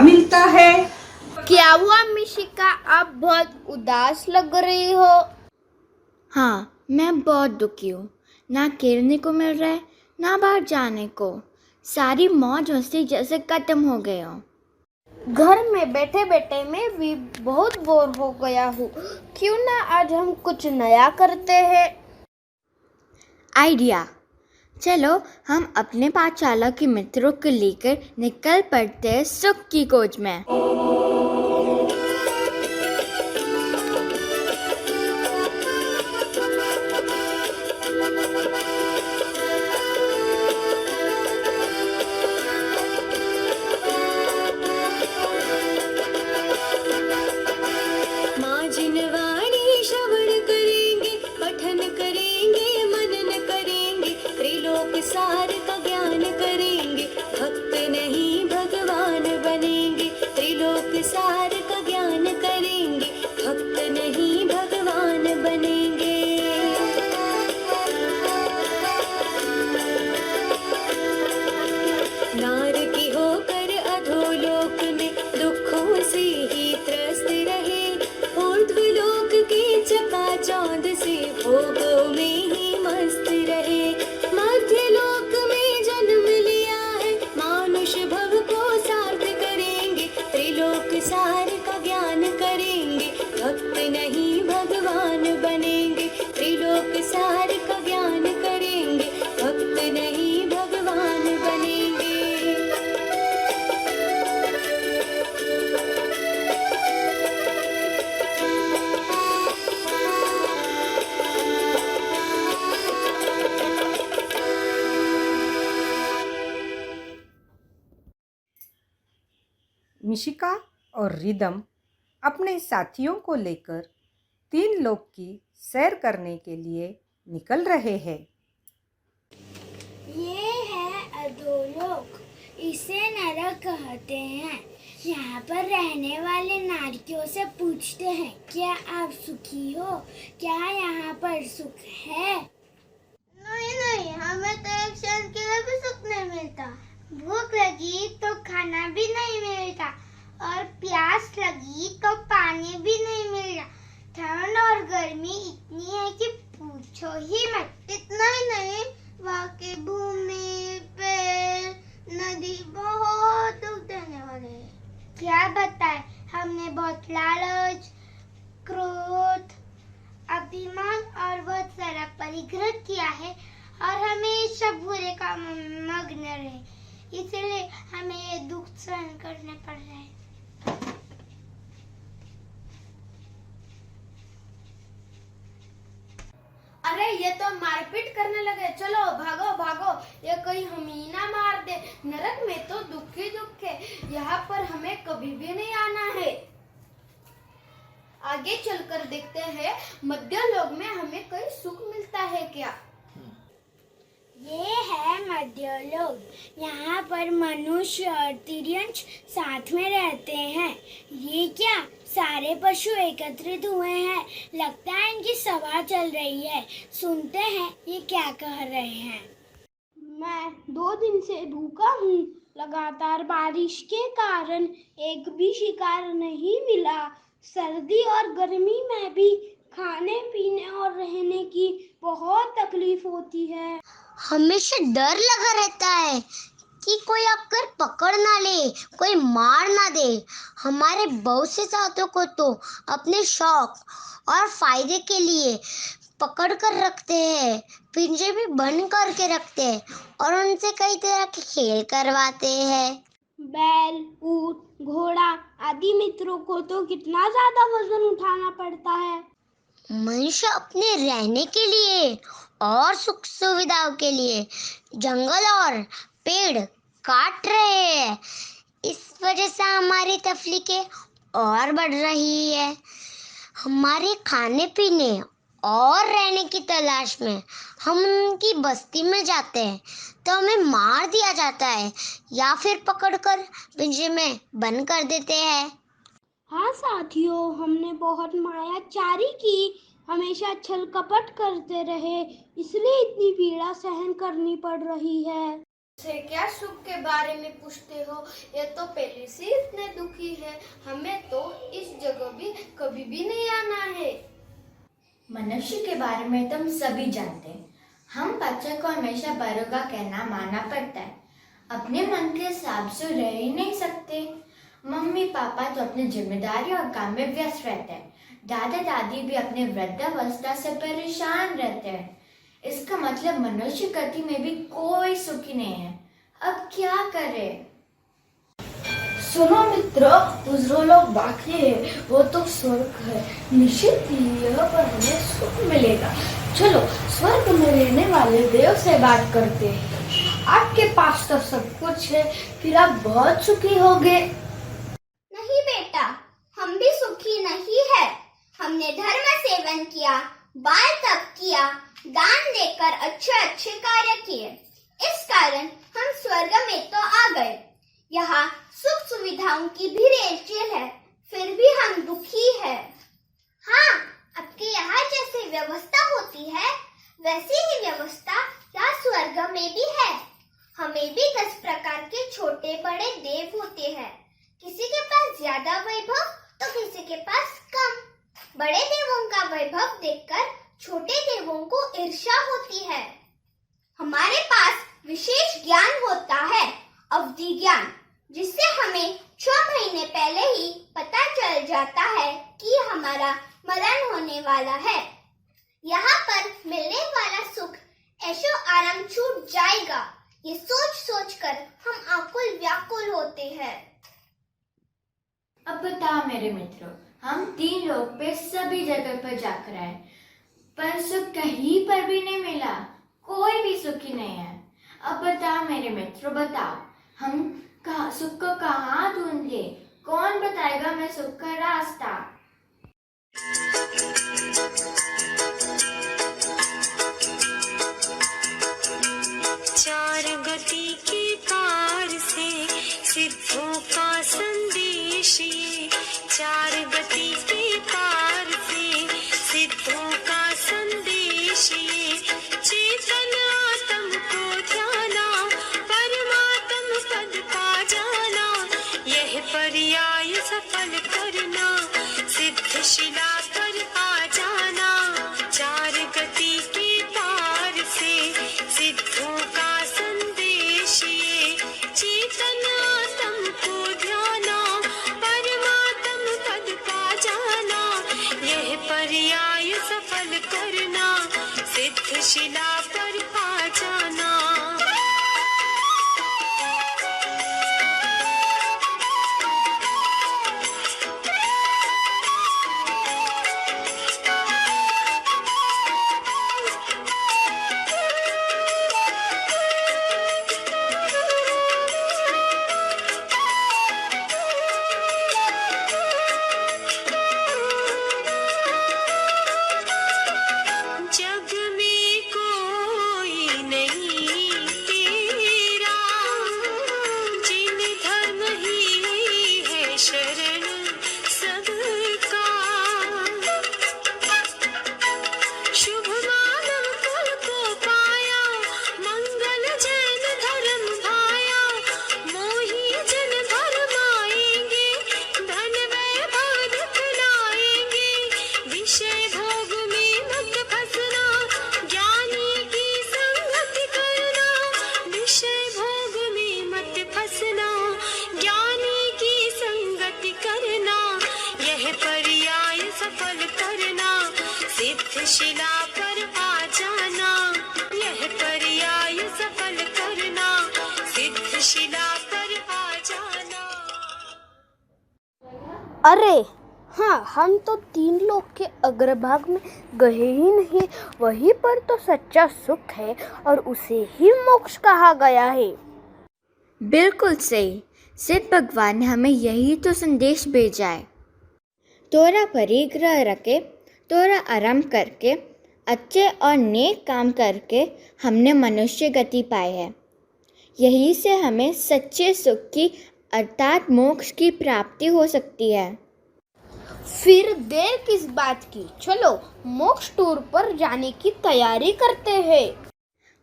मिलता है। क्या हुआ मिशिका, आप बहुत उदास लग रही हो। हाँ, मैं बहुत दुखी हूँ। ना खेलने को मिल रहा है, ना बाहर जाने को। सारी मौज मस्ती जैसे खत्म हो गए हो। घर में बैठे बैठे मैं भी बहुत बोर हो गया हूँ। क्यों ना आज हम कुछ नया करते हैं। आइडिया। चलो हम अपने पाठशाला के मित्रों को लेकर निकल पड़ते हैं सुख की खोज में। माजिनवाणी श्रवण करेंगे, पठन करेंगे, मनन करेंगे, त्रिलोक सार का ज्ञान करेंगे, भक्त नहीं भगवान बनेंगे। त्रिलोक सार का ज्ञान करेंगे, भक्त नहीं भगवान बनेंगे। नार की होकर अधोलोक में दुखों से ही त्रस्त रहे, ऊर्ध्वलोक के चकाचौंध से भोगों में ही मस्त रहे। मध्यलोक में जन्म लिया है, मानुष भव को सार्थ करेंगे, त्रिलोक सार का ज्ञान करेंगे, भक्त नहीं भगवान बनेंगे। त्रिलोक सार का ज्ञान करेंगे, भक्त नहीं भगवान बनेंगे। मिशिका और रिदम अपने साथियों को लेकर 3 लोक की सैर करने के लिए निकल रहे हैं। ये है अधोलोक, इसे नरक कहते हैं। यहाँ पर रहने वाले नारियों से पूछते हैं, क्या आप सुखी हो? क्या यहाँ पर सुख है? नहीं नहीं, हमें तो एक क्षण के लिए भी सुख नहीं मिलता। भूख लगी तो खाना भी नहीं मिलता, और प्यास लगी तो पानी भी नहीं मिलता। ठंड और गर्मी इतनी है कि पूछो ही मत। इतना ही नहीं, वहाँ की भूमि, पेड़, नदी बहुत दुख देने वाले हैं। क्या बताए, हमने बहुत लालच, क्रोध, अभिमान और बहुत सारा परिग्रह किया है, और हमेशा बुरे कामों में मग्न रहे, इसलिए हमें ये दुख सहन करने पड़ रहे हैं। अरे ये तो मारपीट करने लगे, चलो भागो भागो, ये कहीं हम ही ना मार दे। नरक में तो दुख ही दुख है, यहाँ पर हमें कभी भी नहीं आना है। आगे चलकर देखते हैं मध्य लोक में हमें कोई सुख मिलता है क्या। ये है मध्यलोक, यहाँ पर मनुष्य और तिर्यंश साथ में रहते हैं। ये क्या, सारे पशु एकत्रित हुए हैं, लगता है इनकी सभा चल रही है। सुनते हैं ये क्या कह रहे हैं। मैं 2 दिन से भूखा हूँ, लगातार बारिश के कारण एक भी शिकार नहीं मिला। सर्दी और गर्मी में भी खाने पीने और रहने की बहुत तकलीफ होती है। हमेशा डर लगा रहता है कि कोई आकर पकड़ ना ले, कोई मार ना दे। हमारे बहुत से साथियों को तो अपने शौक और फायदे के लिए पकड़ कर रखते हैं, पिंजरे भी बंद करके रखते हैं, और उनसे कई तरह के खेल करवाते हैं। बैल, ऊंट, घोड़ा आदि मित्रों को तो कितना ज्यादा वजन उठाना पड़ता है। मनुष्य अपने रहने के लिए और सुख सुविधाओं के लिए जंगल और पेड़ काट रहे हैं। इस वजह से हमारी तकलीफें और बढ़ रही है। हमारे खाने पीने और रहने की तलाश में हम उनकी बस्ती में जाते हैं तो हमें मार दिया जाता है, या फिर पकड़कर पिंजरे में बंद कर देते हैं। हाँ साथियों, हमने बहुत मायाचारी की, हमेशा छल कपट करते रहे, इसलिए इतनी पीड़ा सहन करनी पड़ रही है। से क्या सुख के बारे में पूछते हो? ये तो पहले से इतने दुखी है, हमें तो इस जगह भी कभी भी नहीं आना है। मनुष्य के बारे में तुम सभी जानते हैं। हम बच्चों को हमेशा बड़ों का कहना मानना पड़ता है। अपने मन के हिसाब से रह ही नहीं सकते। मम्मी पापा तो अपनी जिम्मेदारी और काम में व्यस्त रहते हैं। दादा दादी भी अपने वृद्धावस्था से परेशान रहते हैं। इसका मतलब मनुष्य गति में भी कोई सुखी नहीं है। अब क्या करें? सुनो मित्रों, जो लोग बाकी है वो तो स्वर्ग है। निश्चित ही यहाँ पर हमें सुख मिलेगा। चलो स्वर्ग में रहने वाले देव से बात करते हैं। आपके पास तो सब कुछ है, फिर आप बहुत सुखी होंगे। नहीं बेटा, हम भी सुखी नहीं है। हमने धर्म सेवन किया, बाल तप किया, दान देकर अच्छे अच्छे कार्य किए। इस कारण हम स्वर्ग में तो आ गए। यहाँ सुख सुविधाओं की भी रेलचेल है, फिर भी हम दुखी है। हाँ, आपके यहाँ जैसे व्यवस्था होती है वैसी ही व्यवस्था यहाँ स्वर्ग में भी है। हमें भी 10 प्रकार के छोटे बड़े देव होते हैं। किसी के पास ज्यादा वैभव तो किसी के पास कम। बड़े देवों का वैभव देखकर छोटे देवों को ईर्ष्या होती है। हमारे पास विशेष ज्ञान होता है, अवधि ज्ञान, जिससे हमें 6 महीने पहले ही पता चल जाता है कि हमारा मरण होने वाला है। यहाँ पर मिलने वाला सुख ऐशो आराम छूट जाएगा, ये सोच सोच कर हम आकुल व्याकुल होते हैं। अब बताओ मेरे मित्रों, हम 3 लोग पे सभी जगह पर जाकर आए, पर सुख कहीं पर भी नहीं मिला। कोई भी सुखी नहीं है। अब बताओ मेरे मित्रों, बताओ हम सुख को कहाँ ढूंढे? कौन बताएगा मैं सुख का रास्ता? चार गति के पार से सिद्धों का संदेश ये। चार गति के पार से सिद्धों का संदेश ये। चेतन आत्म को ध्याना, परमात्म पद पा जाना। यह पर्याय सफल करना, सिद्ध शिला पर आ जाना। चार गति के पार से सिद्धों का संदेश ये। चेतन आत्म को ध्याना, परमात्म पद पा जाना। यह पर्याय सफल करना, सिद्ध शिला पर आ जाना। जग में कोई नहीं तेरा, जिन धर्म ही है शरण सबका। शुभ मानव कुल को पाया, मंगल जैन धर्म भाया। मोही जन धर्म आएंगे, धन वैभव दिखलाएंगे। विषय भोग में मत फंसना, ज्ञानी की संगति करना। विषय भोग में मत फंसना, ज्ञानी की संगति करना। यह पर्याय सफल करना, सिद्ध शिला पर आ जाना। यह पर्याय सफल करना, सिद्ध शिला पर आ जाना। अरे हाँ, हम तो 3 लोक के अग्रभाग में गए ही नहीं। वहीं पर तो सच्चा सुख है और उसे ही मोक्ष कहा गया है। बिल्कुल सही। सिद्ध भगवान ने हमें यही तो संदेश भेजा है। तोरा परिग्रह रखे, तोरा आराम करके, अच्छे और नेक काम करके हमने मनुष्य गति पाई है। यही से हमें सच्चे सुख की अर्थात मोक्ष की प्राप्ति हो सकती है। फिर देर किस बात की, चलो मोक्ष टूर पर जाने की तैयारी करते हैं।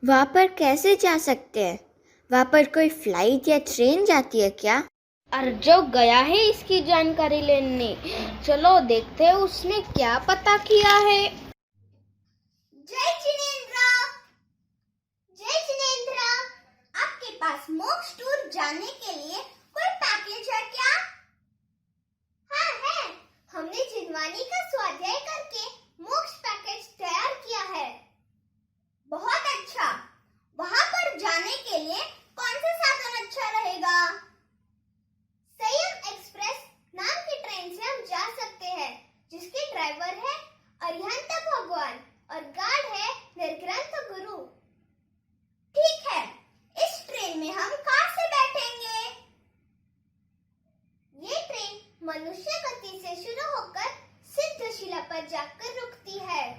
वहाँ पर कैसे जा सकते हैं? वहाँ पर कोई फ्लाइट या ट्रेन जाती है क्या? अर्जव गया है इसकी जानकारी लेने। चलो देखते हैं उसने क्या पता किया है। जय जिनेंद्र, जय जिनेंद्र, आपके पास मोक्ष टूर जाने के लिए कोई पैकेज है क्या? हाँ है, हमने जिनवानी का स्वाध्याय करके मोक्ष पैकेज तैयार किया है। बहुत अच्छा। वहाँ पर जाने के लिए कौन सा साधन अच्छा रहेगा? संयम एक्सप्रेस नाम की ट्रेन से हम जा सकते हैं, जिसके ड्राइवर है अरिहंत भगवान और गार्ड है निर्ग्रंथ गुरु। ठीक है, इस ट्रेन में हम कार से बैठेंगे। ये ट्रेन मनुष्य गति से शुरू होकर सिद्धशिला पर जाकर रुकती है।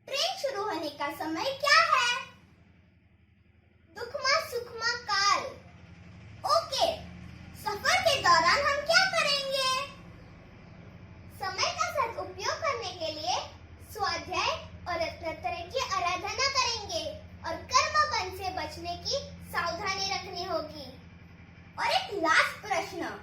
ट्रेन शुरू होने का समय क्या है? दुखमा सुखमा काल। ओके, सफर के दौरान हम क्या करेंगे? समय का सदुपयोग करने के लिए स्वाध्याय और रत्नत्रय की आराधना करेंगे और कर्म बंध से बचने की सावधानी रखनी होगी। और एक लास्ट प्रश्न,